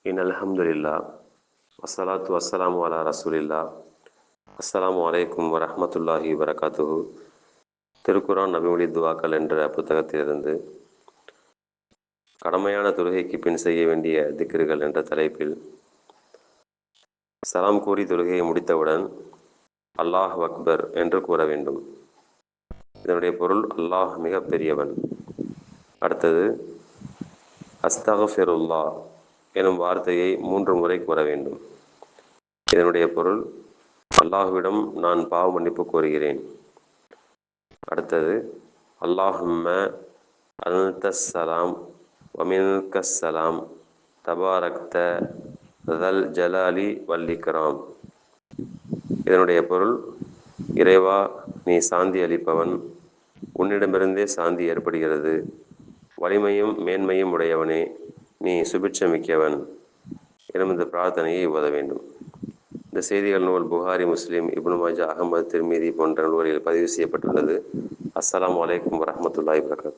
அல்ஹம்துலில்லா வஸ்ஸலாத்து வஸ்ஸலாமு அலா ரசூலில்லா. அஸ்ஸலாமு அலைக்கும் வரஹ்மத்துல்லாஹி வரகாத்துஹு. திருக்குரான் நபிமொழி துவாக்கள் என்ற புத்தகத்திலிருந்து கடமையான தொழுகைக்கு பின் செய்ய வேண்டிய திக்ருகள் என்ற தலைப்பில் சலாம் கூறி தொழுகையை முடித்தவுடன் அல்லாஹ் அக்பர் என்று கூற வேண்டும். இதனுடைய பொருள் அல்லாஹ் மிக பெரியவன். அடுத்தது அஸ்தக்ஃபிருல்லா எனும் வார்த்தையை 3 முறை கூற வேண்டும். இதனுடைய பொருள் அல்லாஹ்விடம் நான் பாவ மன்னிப்பு கோருகிறேன். அடுத்தது அல்லாஹும்ம அன்தஸ் ஸலாம் வமின்கஸ் ஸலாம் தபாரக்த தல் ஜலாலி வல் இக்ராம். இதனுடைய பொருள் இறைவா, நீ சாந்தி அளிப்பவன், உன்னிடமிருந்தே சாந்தி ஏற்படுகிறது, வலிமையும் மேன்மையும் உடையவனே, நீ சுபிட்சமிக்கவன் எனும் இந்த பிரார்த்தனையை ஓத வேண்டும். இந்த செய்திகள் நூல் புகாரி, முஸ்லிம், இப்னு மாஜா, அஹமது, திர்மிதி போன்ற நூல்களில் பதிவு செய்யப்பட்டுள்ளது. அஸ்ஸலாமு அலைக்கும் வரஹ்மத்துல்லாஹி வபரகாத்துஹு.